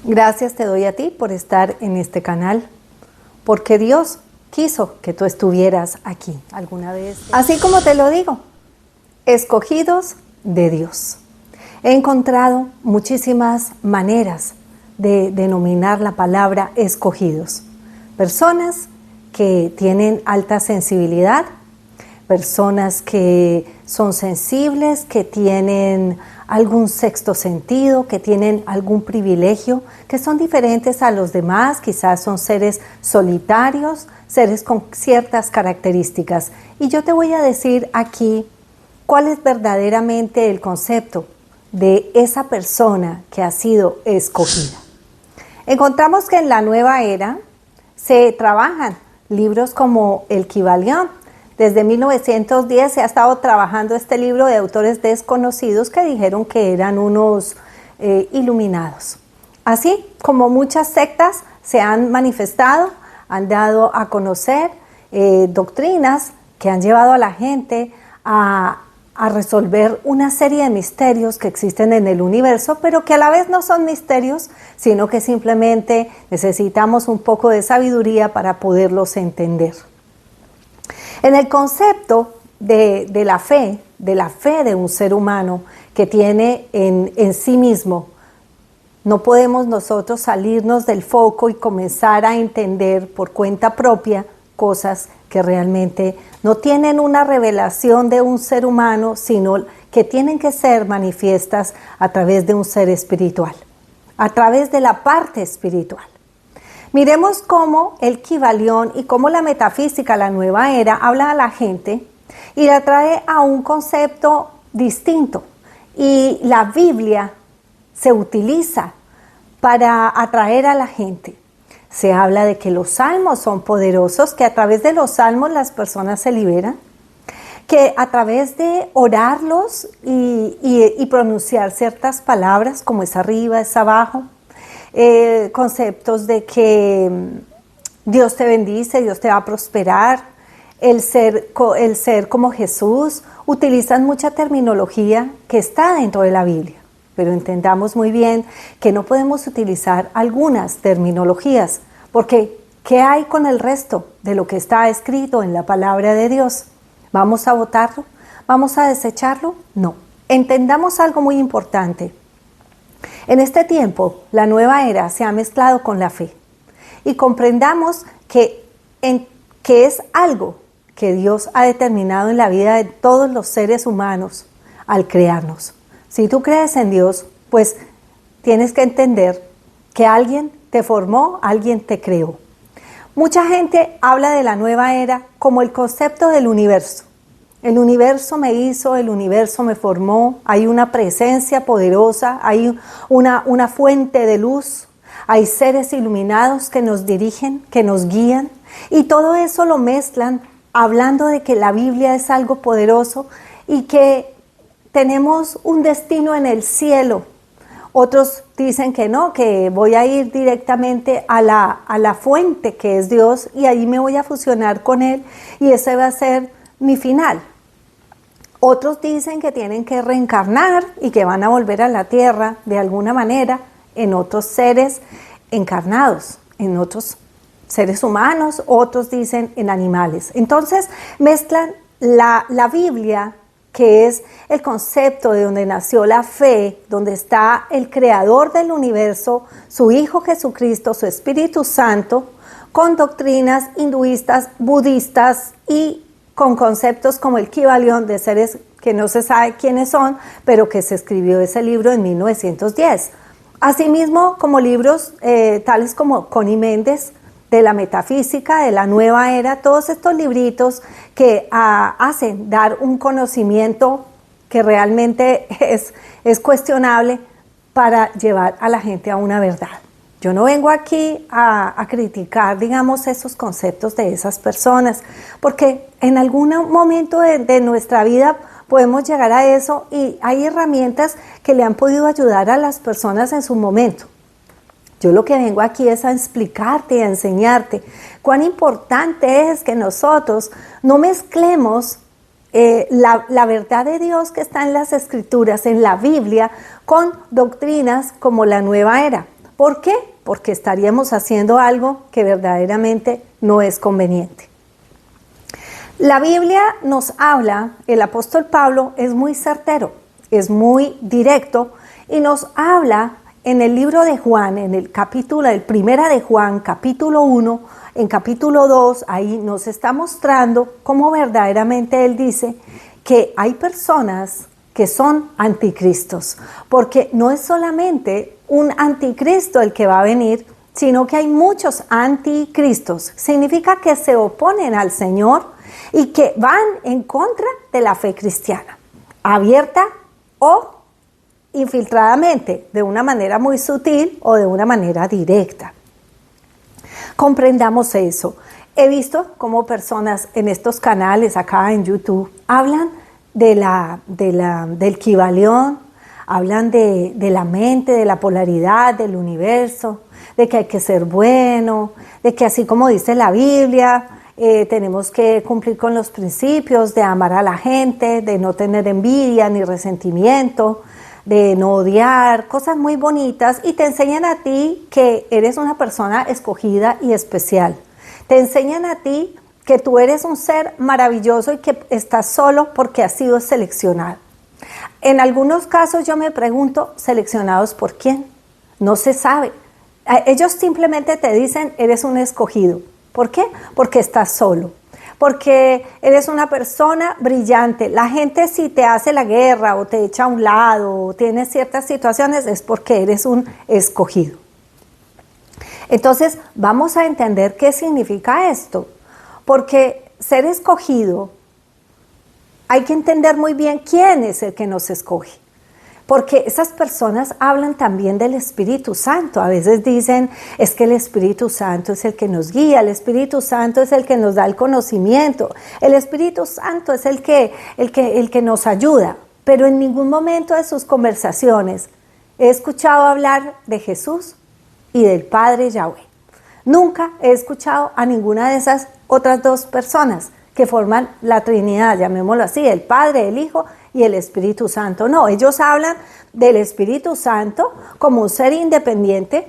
Gracias te doy a ti por estar en este canal, porque Dios quiso que tú estuvieras aquí alguna vez. Así como te lo digo, escogidos de Dios. He encontrado muchísimas maneras de denominar la palabra escogidos. Personas que tienen alta sensibilidad, personas que son sensibles, que tienen algún sexto sentido, que tienen algún privilegio, que son diferentes a los demás, quizás son seres solitarios, seres con ciertas características. Y yo te voy a decir aquí cuál es verdaderamente el concepto de esa persona que ha sido escogida. Encontramos que en la nueva era se trabajan libros como el Kybalión. Desde 1910 se ha estado trabajando este libro de autores desconocidos que dijeron que eran unos iluminados. Así como muchas sectas se han manifestado, han dado a conocer doctrinas que han llevado a la gente a resolver una serie de misterios que existen en el universo, pero que a la vez no son misterios, sino que simplemente necesitamos un poco de sabiduría para poderlos entender. En el concepto de la fe de un ser humano que tiene en sí mismo, no podemos nosotros salirnos del foco y comenzar a entender por cuenta propia cosas que realmente no tienen una revelación de un ser humano, sino que tienen que ser manifiestas a través de un ser espiritual, a través de la parte espiritual. Miremos cómo el Kybalión y cómo la metafísica, la nueva era, habla a la gente y la trae a un concepto distinto. Y la Biblia se utiliza para atraer a la gente. Se habla de que los salmos son poderosos, que a través de los salmos las personas se liberan, que a través de orarlos y pronunciar ciertas palabras como es arriba, es abajo, conceptos de que Dios te bendice, Dios te va a prosperar, el ser como Jesús, utilizan mucha terminología que está dentro de la Biblia. Pero entendamos muy bien que no podemos utilizar algunas terminologías, porque ¿qué hay con el resto de lo que está escrito en la palabra de Dios? ¿Vamos a votarlo? ¿Vamos a desecharlo? No. Entendamos algo muy importante. En este tiempo, la nueva era se ha mezclado con la fe. Y comprendamos que es algo que Dios ha determinado en la vida de todos los seres humanos al crearnos. Si tú crees en Dios, pues tienes que entender que alguien te formó, alguien te creó. Mucha gente habla de la nueva era como el concepto del universo. El universo me hizo, el universo me formó, hay una presencia poderosa, hay una fuente de luz, hay seres iluminados que nos dirigen, que nos guían, y todo eso lo mezclan hablando de que la Biblia es algo poderoso y que tenemos un destino en el cielo. Otros dicen que no, que voy a ir directamente a la fuente que es Dios y ahí me voy a fusionar con Él y ese va a ser mi final. Otros dicen que tienen que reencarnar y que van a volver a la tierra de alguna manera en otros seres encarnados, en otros seres humanos, otros dicen en animales. Entonces mezclan la Biblia, que es el concepto de donde nació la fe, donde está el creador del universo, su Hijo Jesucristo, su Espíritu Santo, con doctrinas hinduistas, budistas y con conceptos como el Kybalión de seres que no se sabe quiénes son, pero que se escribió ese libro en 1910. Asimismo, como libros tales como Connie Méndez, de la metafísica, de la nueva era, todos estos libritos que hacen dar un conocimiento que realmente es cuestionable para llevar a la gente a una verdad. Yo no vengo aquí a criticar, digamos, esos conceptos de esas personas, porque en algún momento de nuestra vida podemos llegar a eso y hay herramientas que le han podido ayudar a las personas en su momento. Yo lo que vengo aquí es a explicarte y a enseñarte cuán importante es que nosotros no mezclemos la verdad de Dios que está en las Escrituras, en la Biblia, con doctrinas como la nueva era. ¿Por qué? Porque estaríamos haciendo algo que verdaderamente no es conveniente. La Biblia nos habla, el apóstol Pablo es muy certero, es muy directo y nos habla en el libro de Juan, en el capítulo, el primera de Juan, capítulo 1, en capítulo 2, ahí nos está mostrando cómo verdaderamente él dice que hay personas que son anticristos, porque no es solamente un anticristo el que va a venir, sino que hay muchos anticristos. Significa que se oponen al Señor y que van en contra de la fe cristiana, abierta o infiltradamente, de una manera muy sutil o de una manera directa. Comprendamos eso. He visto cómo personas en estos canales acá en YouTube hablan del Kibalión, hablan de la mente, de la polaridad, del universo, de que hay que ser bueno, de que así como dice la Biblia, tenemos que cumplir con los principios de amar a la gente, de no tener envidia ni resentimiento, de no odiar, cosas muy bonitas, y te enseñan a ti que eres una persona escogida y especial. Te enseñan a ti que tú eres un ser maravilloso y que estás solo porque has sido seleccionado. En algunos casos yo me pregunto, ¿seleccionados por quién? No se sabe. Ellos simplemente te dicen, eres un escogido. ¿Por qué? Porque estás solo. Porque eres una persona brillante. La gente si te hace la guerra o te echa a un lado o tienes ciertas situaciones es porque eres un escogido. Entonces vamos a entender qué significa esto. Porque ser escogido, hay que entender muy bien quién es el que nos escoge. Porque esas personas hablan también del Espíritu Santo. A veces dicen, es que el Espíritu Santo es el que nos guía, el Espíritu Santo es el que nos da el conocimiento, el Espíritu Santo es el que nos ayuda. Pero en ningún momento de sus conversaciones he escuchado hablar de Jesús y del Padre Yahweh. Nunca he escuchado a ninguna de esas otras dos personas que forman la Trinidad, llamémoslo así, el Padre, el Hijo y el Espíritu Santo. No, ellos hablan del Espíritu Santo como un ser independiente,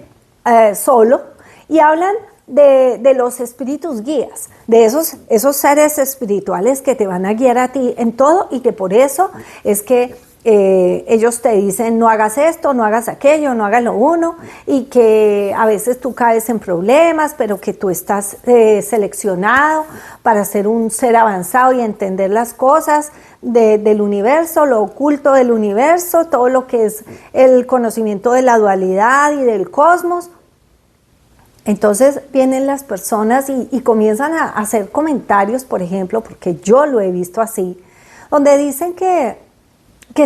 solo, y hablan de los espíritus guías, de esos seres espirituales que te van a guiar a ti en todo y que por eso es que ellos te dicen no hagas esto, no hagas aquello, no hagas lo uno, y que a veces tú caes en problemas, pero que tú estás seleccionado para ser un ser avanzado y entender las cosas del universo, lo oculto del universo, todo lo que es el conocimiento de la dualidad y del cosmos. Entonces vienen las personas y comienzan a hacer comentarios, por ejemplo, porque yo lo he visto así, donde dicen que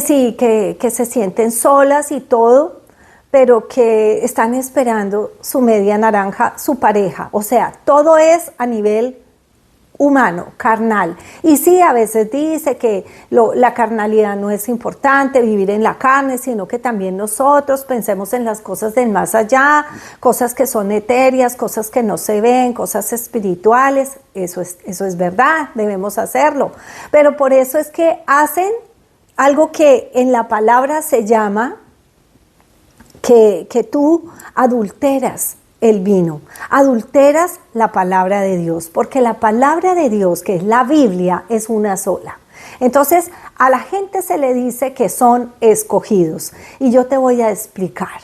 sí, que se sienten solas y todo, pero que están esperando su media naranja, su pareja. O sea, todo es a nivel humano, carnal. Y sí, a veces dice que la carnalidad no es importante, vivir en la carne, sino que también nosotros pensemos en las cosas del más allá, cosas que son etéreas, cosas que no se ven, cosas espirituales. Eso es verdad, debemos hacerlo. Pero por eso es que hacen algo que en la palabra se llama que tú adulteras el vino, adulteras la palabra de Dios, porque la palabra de Dios, que es la Biblia, es una sola. Entonces, a la gente se le dice que son escogidos, y yo te voy a explicar.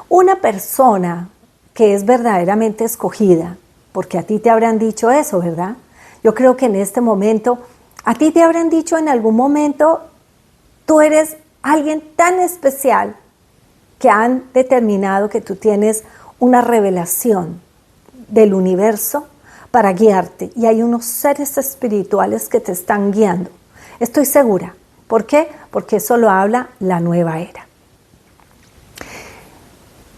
Una persona que es verdaderamente escogida, porque a ti te habrán dicho eso, ¿verdad? Yo creo que en este momento, a ti te habrán dicho en algún momento, tú eres alguien tan especial que han determinado que tú tienes una revelación del universo para guiarte. Y hay unos seres espirituales que te están guiando. Estoy segura. ¿Por qué? Porque eso lo habla la nueva era.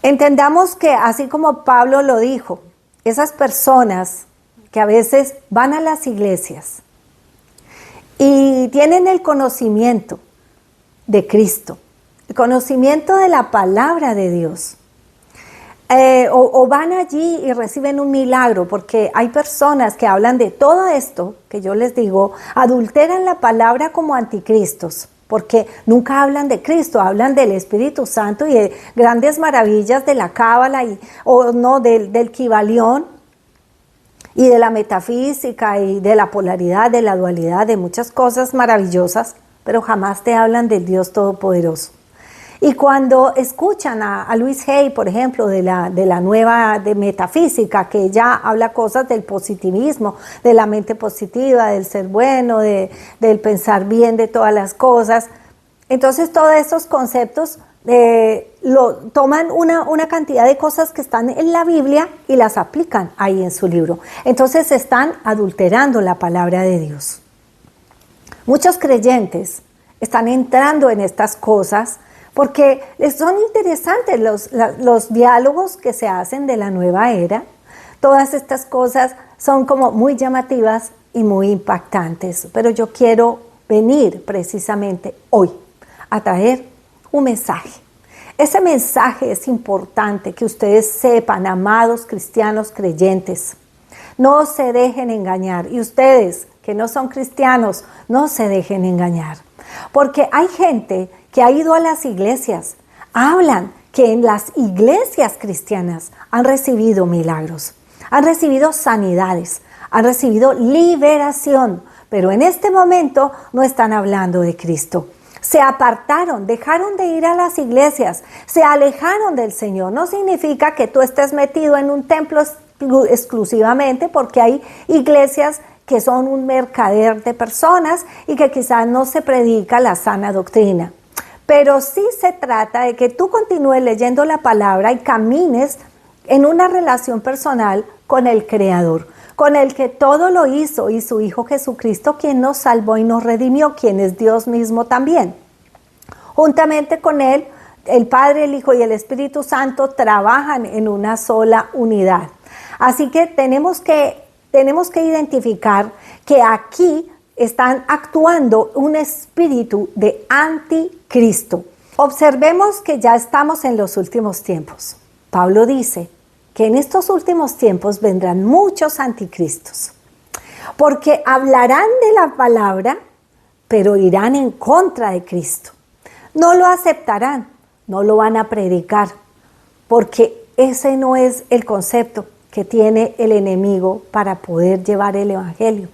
Entendamos que así como Pablo lo dijo, esas personas que a veces van a las iglesias y tienen el conocimiento de Cristo, el conocimiento de la palabra de Dios, o van allí y reciben un milagro, porque hay personas que hablan de todo esto, que yo les digo, adulteran la palabra como anticristos. porque nunca hablan de Cristo, hablan del Espíritu Santo y de grandes maravillas de la Cábala o no, del Kibalión y de la metafísica y de la polaridad, de la dualidad, de muchas cosas maravillosas, pero jamás te hablan del Dios Todopoderoso. Y cuando escuchan a Louise Hay, por ejemplo, de la nueva de metafísica, que ella habla cosas del positivismo, de la mente positiva, del ser bueno, del pensar bien de todas las cosas, entonces todos esos conceptos toman una cantidad de cosas que están en la Biblia y las aplican ahí en su libro. Entonces están adulterando la palabra de Dios. Muchos creyentes están entrando en estas cosas porque son interesantes los diálogos que se hacen de la nueva era. Todas estas cosas son como muy llamativas y muy impactantes, pero yo quiero venir precisamente hoy a traer un mensaje. Ese mensaje es importante que ustedes sepan, amados cristianos creyentes. No se dejen engañar. Y ustedes que no son cristianos, no se dejen engañar. Porque hay gente que ha ido a las iglesias, hablan que en las iglesias cristianas han recibido milagros, han recibido sanidades, han recibido liberación, pero en este momento no están hablando de Cristo. Se apartaron, dejaron de ir a las iglesias, se alejaron del Señor. No significa que tú estés metido en un templo exclusivamente, porque hay iglesias que son un mercader de personas y que quizás no se predica la sana doctrina. Pero sí se trata de que tú continúes leyendo la palabra y camines en una relación personal con el Creador, con el que todo lo hizo, y su Hijo Jesucristo, quien nos salvó y nos redimió, quien es Dios mismo también. Juntamente con Él, el Padre, el Hijo y el Espíritu Santo trabajan en una sola unidad. Así que tenemos que identificar que aquí están actuando un espíritu de anticristo. Observemos que ya estamos en los últimos tiempos. Pablo dice que en estos últimos tiempos vendrán muchos anticristos, porque hablarán de la palabra, pero irán en contra de Cristo. No lo aceptarán, no lo van a predicar, porque ese no es el concepto que tiene el enemigo para poder llevar el evangelio.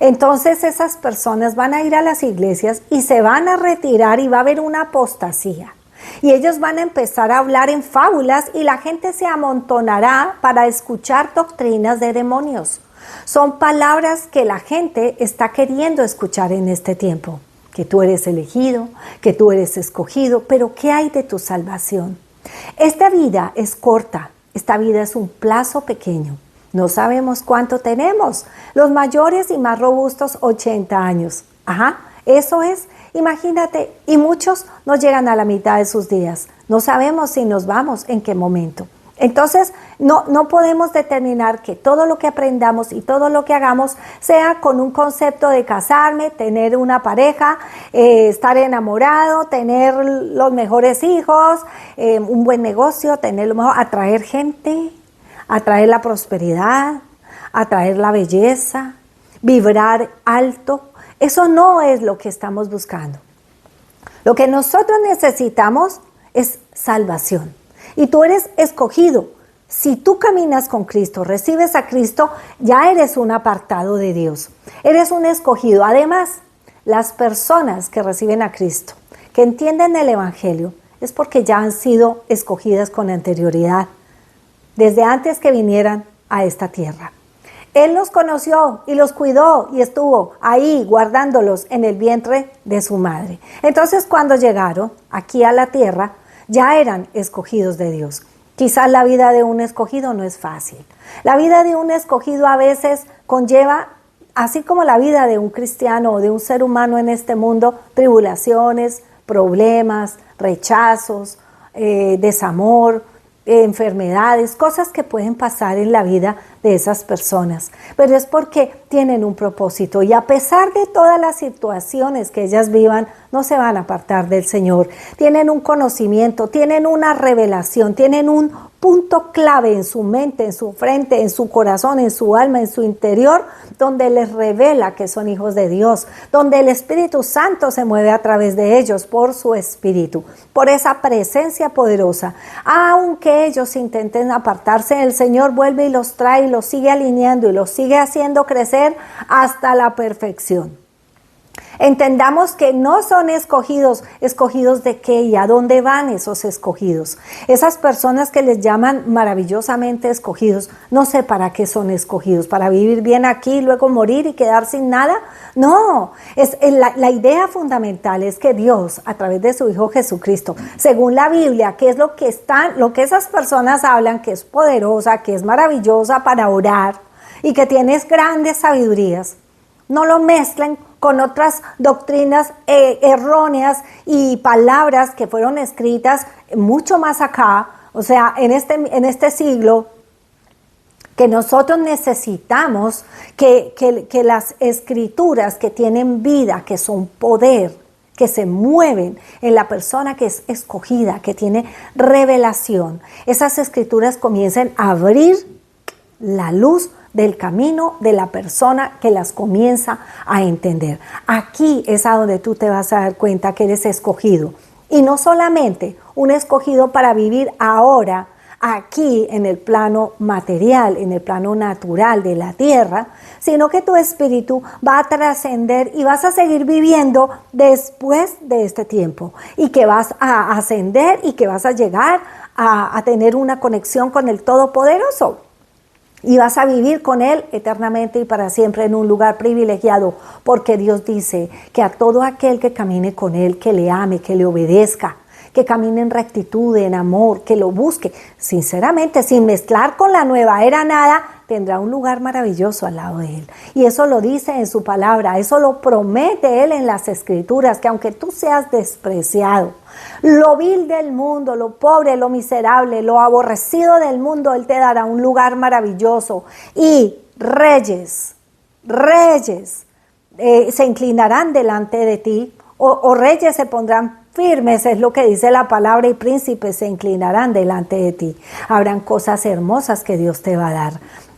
Entonces esas personas van a ir a las iglesias y se van a retirar y va a haber una apostasía. Y ellos van a empezar a hablar en fábulas y la gente se amontonará para escuchar doctrinas de demonios. Son palabras que la gente está queriendo escuchar en este tiempo. Que tú eres elegido, que tú eres escogido, pero ¿qué hay de tu salvación? Esta vida es corta, esta vida es un plazo pequeño. No sabemos cuánto tenemos. Los mayores y más robustos, 80 años. Eso es, imagínate, y muchos no llegan a la mitad de sus días. No sabemos si nos vamos, en qué momento. Entonces, no podemos determinar que todo lo que aprendamos y todo lo que hagamos sea con un concepto de casarme, tener una pareja, estar enamorado, tener los mejores hijos, un buen negocio, tener lo mejor, atraer gente, atraer la prosperidad, atraer la belleza, vibrar alto. Eso no es lo que estamos buscando. Lo que nosotros necesitamos es salvación. Y tú eres escogido. Si tú caminas con Cristo, recibes a Cristo, ya eres un apartado de Dios. Eres un escogido. Además, las personas que reciben a Cristo, que entienden el Evangelio, es porque ya han sido escogidas con anterioridad, desde antes que vinieran a esta tierra. Él los conoció y los cuidó y estuvo ahí guardándolos en el vientre de su madre. Entonces, cuando llegaron aquí a la tierra, ya eran escogidos de Dios. Quizás la vida de un escogido no es fácil. La vida de un escogido a veces conlleva, así como la vida de un cristiano o de un ser humano en este mundo, tribulaciones, problemas, rechazos, desamor, enfermedades, cosas que pueden pasar en la vida de esas personas, pero es porque tienen un propósito y a pesar de todas las situaciones que ellas vivan, no se van a apartar del Señor. Tienen un conocimiento, tienen una revelación, tienen un punto clave en su mente, en su frente, en su corazón, en su alma, en su interior, donde les revela que son hijos de Dios, donde el Espíritu Santo se mueve a través de ellos por su Espíritu, por esa presencia poderosa. Aunque ellos intenten apartarse, el Señor vuelve y los trae y los sigue alineando y los sigue haciendo crecer hasta la perfección. Entendamos que no son escogidos. ¿Escogidos de qué y a dónde van esos escogidos? Esas personas que les llaman maravillosamente escogidos, no sé para qué son escogidos, para vivir bien aquí, luego morir y quedar sin nada. No, la idea fundamental es que Dios, a través de su Hijo Jesucristo, según la Biblia, que es lo que esas personas hablan, que es poderosa, que es maravillosa para orar y que tienes grandes sabidurías, no lo mezclen con otras doctrinas erróneas y palabras que fueron escritas mucho más acá, o sea, en este siglo, que nosotros necesitamos que las escrituras que tienen vida, que son poder, que se mueven en la persona que es escogida, que tiene revelación, esas escrituras comiencen a abrir la luz del camino de la persona que las comienza a entender. Aquí es a donde tú te vas a dar cuenta que eres escogido. Y no solamente un escogido para vivir ahora, aquí en el plano material, en el plano natural de la tierra, sino que tu espíritu va a trascender y vas a seguir viviendo después de este tiempo. Y que vas a ascender y que vas a llegar a tener una conexión con el Todopoderoso. Y vas a vivir con Él eternamente y para siempre en un lugar privilegiado, porque Dios dice que a todo aquel que camine con Él, que le ame, que le obedezca, que camine en rectitud, en amor, que lo busque, sinceramente, sin mezclar con la nueva era nada, tendrá un lugar maravilloso al lado de Él. Y eso lo dice en su palabra, eso lo promete Él en las Escrituras, que aunque tú seas despreciado, lo vil del mundo, lo pobre, lo miserable, lo aborrecido del mundo, Él te dará un lugar maravilloso. Y reyes se inclinarán delante de ti, o reyes se pondrán firmes, es lo que dice la palabra, y príncipes se inclinarán delante de ti. Habrán cosas hermosas que Dios te va a dar,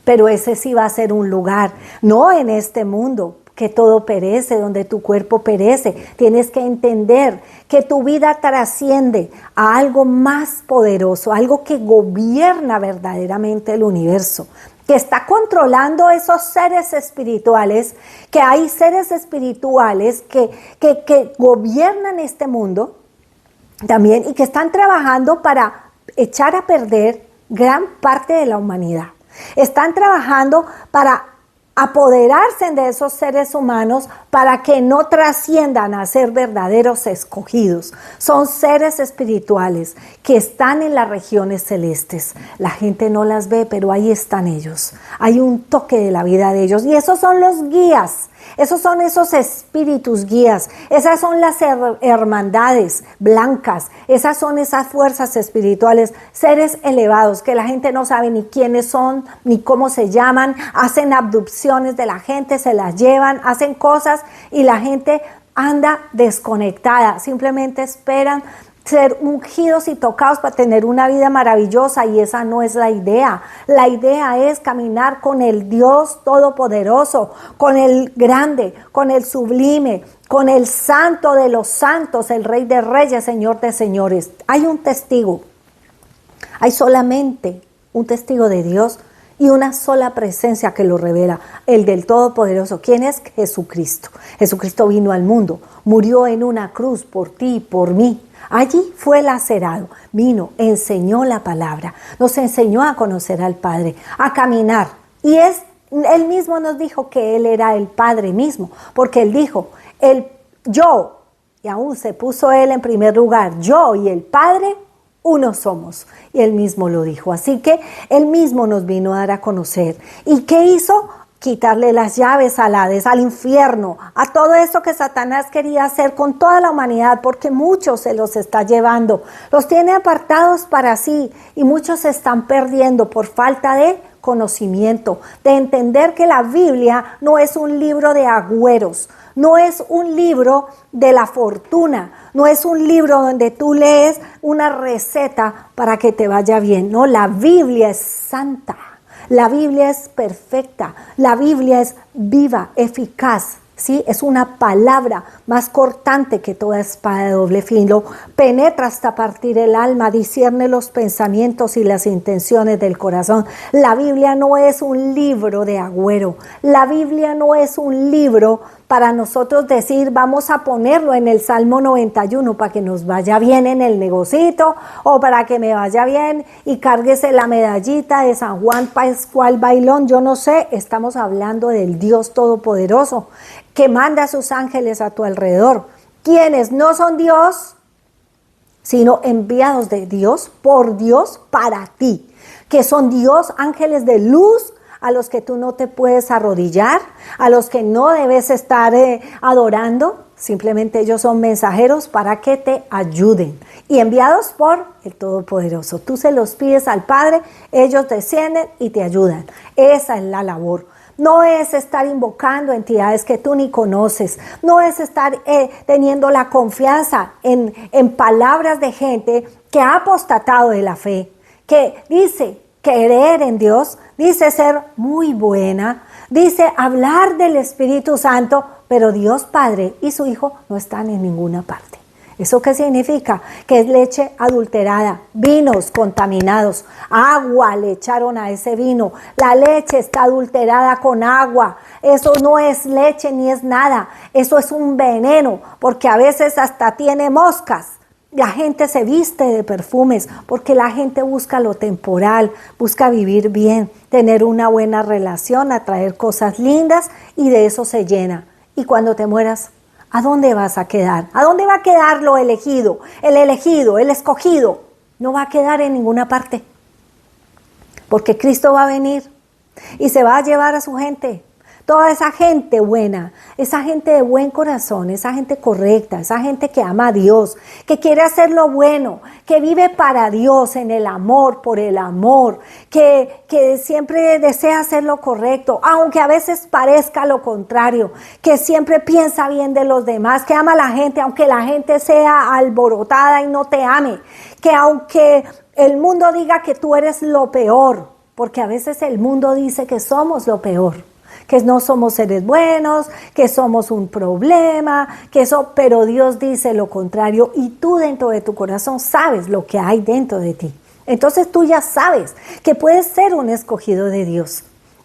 pero ese sí va a ser un lugar, no en este mundo, que todo perece, donde tu cuerpo perece. Tienes que entender que tu vida trasciende a algo más poderoso, algo que gobierna verdaderamente el universo, que está controlando esos seres espirituales, que hay seres espirituales que gobiernan este mundo también y que están trabajando para echar a perder gran parte de la humanidad. Están trabajando para apoderarse de esos seres humanos para que no trasciendan a ser verdaderos escogidos. Son seres espirituales que están en las regiones celestes. La gente no las ve, pero ahí están ellos. Hay un toque de la vida de ellos y esos son los guías. Esos son esos espíritus guías, esas son las hermandades blancas, esas son esas fuerzas espirituales, seres elevados que la gente no sabe ni quiénes son, ni cómo se llaman, hacen abducciones de la gente, se las llevan, hacen cosas y la gente anda desconectada, simplemente esperan ser ungidos y tocados para tener una vida maravillosa, y esa no es la idea. La idea es caminar con el Dios Todopoderoso, con el grande, con el sublime, con el santo de los santos, el Rey de Reyes, Señor de Señores. Hay un testigo, hay solamente un testigo de Dios y una sola presencia que lo revela, el del Todopoderoso. ¿Quién es? Jesucristo. Jesucristo vino al mundo, murió en una cruz por ti y por mí. Allí fue lacerado, vino, enseñó la palabra, nos enseñó a conocer al Padre, a caminar. Y Él mismo nos dijo que Él era el Padre mismo, porque Él dijo, yo, y aún se puso Él en primer lugar, yo y el Padre, uno somos. Y Él mismo lo dijo. Así que Él mismo nos vino a dar a conocer. ¿Y qué hizo? Quitarle las llaves al Hades, al infierno, a todo eso que Satanás quería hacer con toda la humanidad, porque muchos se los está llevando, los tiene apartados para sí y muchos se están perdiendo por falta de conocimiento, de entender que la Biblia no es un libro de agüeros, No es un libro de la fortuna, no es un libro donde tú lees una receta para que te vaya bien. No, la Biblia es santa, la Biblia es perfecta, la Biblia es viva, eficaz. ¿Sí? Es una palabra más cortante que toda espada de doble filo, penetra hasta partir el alma, discierne los pensamientos y las intenciones del corazón. La Biblia no es un libro de agüero, la Biblia no es un libro para nosotros decir vamos a ponerlo en el Salmo 91 para que nos vaya bien en el negocito o para que me vaya bien y cárguese la medallita de San Juan Pascual Bailón. Yo no sé, estamos hablando del Dios Todopoderoso que manda a sus ángeles a tu alrededor, quienes no son Dios, sino enviados de Dios, por Dios, para ti, que son Dios, ángeles de luz, a los que tú no te puedes arrodillar, a los que no debes estar adorando, simplemente ellos son mensajeros para que te ayuden y enviados por el Todopoderoso. Tú se los pides al Padre, ellos descienden y te ayudan. Esa es la labor. No es estar invocando entidades que tú ni conoces, no es estar teniendo la confianza en palabras de gente que ha apostatado de la fe, que dice creer en Dios, dice ser muy buena, dice hablar del Espíritu Santo, pero Dios Padre y su Hijo no están en ninguna parte. ¿Eso qué significa? Que es leche adulterada, vinos contaminados, agua le echaron a ese vino, la leche está adulterada con agua, eso no es leche ni es nada, eso es un veneno, porque a veces hasta tiene moscas. La gente se viste de perfumes porque la gente busca lo temporal, busca vivir bien, tener una buena relación, atraer cosas lindas y de eso se llena. Y cuando te mueras, ¿a dónde vas a quedar? ¿A dónde va a quedar lo elegido? El elegido, el escogido. No va a quedar en ninguna parte. Porque Cristo va a venir y se va a llevar a su gente. Toda esa gente buena, esa gente de buen corazón, esa gente correcta, esa gente que ama a Dios, que quiere hacer lo bueno, que vive para Dios en el amor, por el amor, que siempre desea hacer lo correcto, aunque a veces parezca lo contrario, que siempre piensa bien de los demás, que ama a la gente, aunque la gente sea alborotada y no te ame, que aunque el mundo diga que tú eres lo peor, porque a veces el mundo dice que somos lo peor, que no somos seres buenos, que somos un problema, pero Dios dice lo contrario y tú dentro de tu corazón sabes lo que hay dentro de ti. Entonces tú ya sabes que puedes ser un escogido de Dios.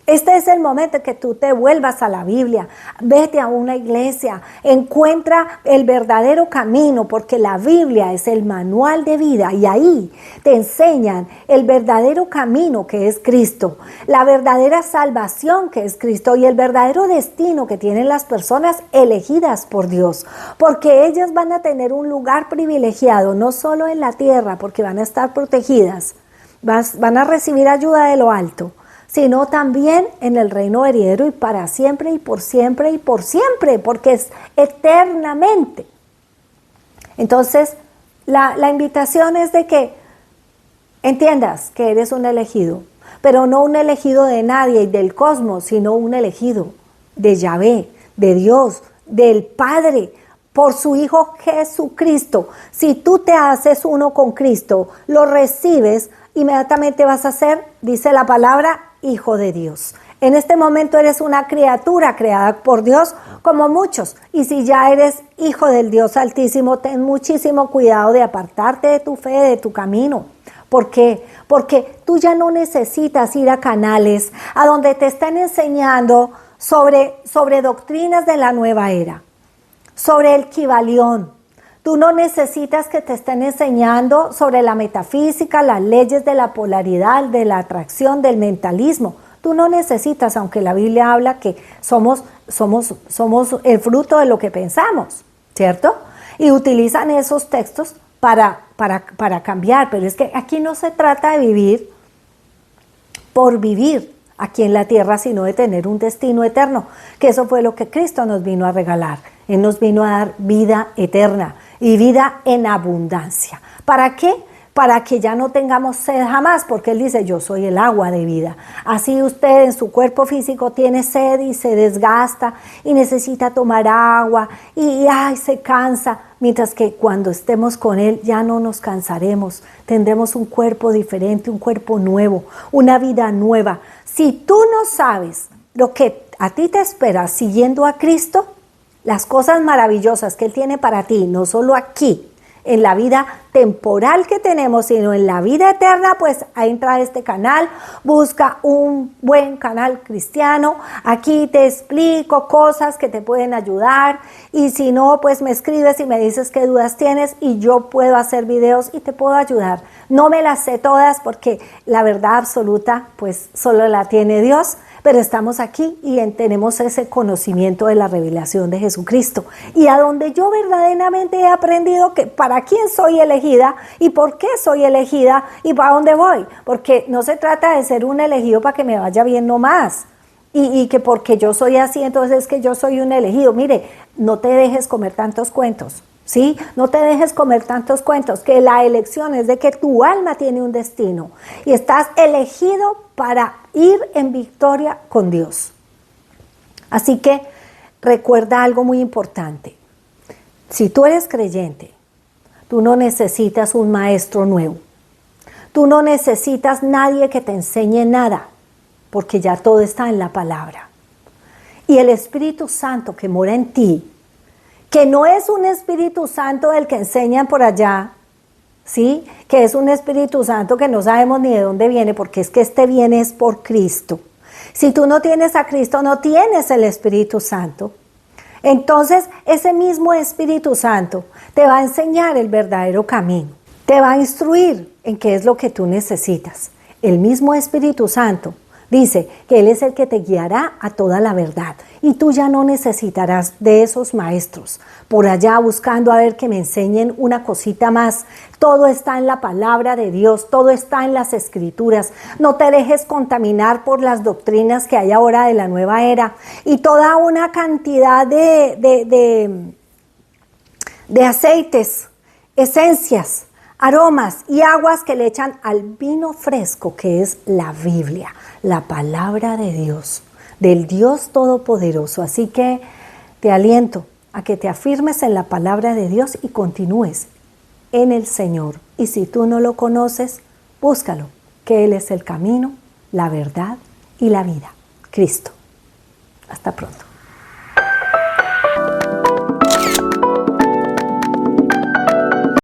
Este es el momento en que tú te vuelvas a la Biblia, vete a una iglesia, encuentra el verdadero camino, porque la Biblia es el manual de vida y ahí te enseñan el verdadero camino que es Cristo, la verdadera salvación que es Cristo y el verdadero destino que tienen las personas elegidas por Dios, porque ellas van a tener un lugar privilegiado, no solo en la tierra, porque van a estar protegidas, van a recibir ayuda de lo alto, sino también en el reino heredero y para siempre y por siempre y por siempre, porque es eternamente. Entonces, la invitación es de que entiendas que eres un elegido, pero no un elegido de nadie y del cosmos, sino un elegido de Yahvé, de Dios, del Padre, por su Hijo Jesucristo. Si tú te haces uno con Cristo, lo recibes, inmediatamente vas a ser, dice la palabra, hijo de Dios. En este momento eres una criatura creada por Dios como muchos. Y si ya eres hijo del Dios Altísimo, ten muchísimo cuidado de apartarte de tu fe, de tu camino. ¿Por qué? Porque tú ya no necesitas ir a canales a donde te están enseñando sobre doctrinas de la nueva era, sobre el Kibalión. Tú no necesitas que te estén enseñando sobre la metafísica, las leyes de la polaridad, de la atracción, del mentalismo. Tú no necesitas, aunque la Biblia habla que somos el fruto de lo que pensamos, ¿cierto? Y utilizan esos textos para cambiar, pero es que aquí no se trata de vivir por vivir aquí en la tierra, sino de tener un destino eterno, que eso fue lo que Cristo nos vino a regalar. Él nos vino a dar vida eterna y vida en abundancia. ¿Para qué? para que ya no tengamos sed jamás, porque Él dice, yo soy el agua de vida. Así usted en su cuerpo físico tiene sed y se desgasta y necesita tomar agua y ay, se cansa, mientras que cuando estemos con Él ya no nos cansaremos, tendremos un cuerpo diferente, un cuerpo nuevo, una vida nueva. Si tú no sabes lo que a ti te espera siguiendo a Cristo, las cosas maravillosas que Él tiene para ti, no solo aquí, en la vida temporal que tenemos, sino en la vida eterna, pues entra a este canal, busca un buen canal cristiano, aquí te explico cosas que te pueden ayudar y si no, pues me escribes y me dices qué dudas tienes y yo puedo hacer videos y te puedo ayudar. No me las sé todas porque la verdad absoluta pues solo la tiene Dios, pero estamos aquí y tenemos ese conocimiento de la revelación de Jesucristo. Y a donde yo verdaderamente he aprendido que para quién soy elegida y por qué soy elegida y para dónde voy. Porque no se trata de ser un elegido para que me vaya bien nomás. Y que porque yo soy así, entonces es que yo soy un elegido. Mire, no te dejes comer tantos cuentos. ¿Sí? No te dejes comer tantos cuentos, que la elección es de que tu alma tiene un destino y estás elegido para ir en victoria con Dios. Así que recuerda algo muy importante. Si tú eres creyente, tú no necesitas un maestro nuevo. Tú no necesitas nadie que te enseñe nada, porque ya todo está en la palabra. Y el Espíritu Santo que mora en ti, que no es un Espíritu Santo del que enseñan por allá, ¿sí? Que es un Espíritu Santo que no sabemos ni de dónde viene, porque es que este viene es por Cristo. Si tú no tienes a Cristo, no tienes el Espíritu Santo. Entonces, ese mismo Espíritu Santo te va a enseñar el verdadero camino. Te va a instruir en qué es lo que tú necesitas. El mismo Espíritu Santo dice que Él es el que te guiará a toda la verdad y tú ya no necesitarás de esos maestros por allá buscando a ver que me enseñen una cosita más. Todo está en la palabra de Dios, todo está en las Escrituras. No te dejes contaminar por las doctrinas que hay ahora de la nueva era y toda una cantidad de aceites, esencias, aromas y aguas que le echan al vino fresco que es la Biblia, la palabra de Dios, del Dios Todopoderoso. Así que te aliento a que te afirmes en la palabra de Dios y continúes en el Señor. Y si tú no lo conoces, búscalo, que Él es el camino, la verdad y la vida. Cristo. Hasta pronto.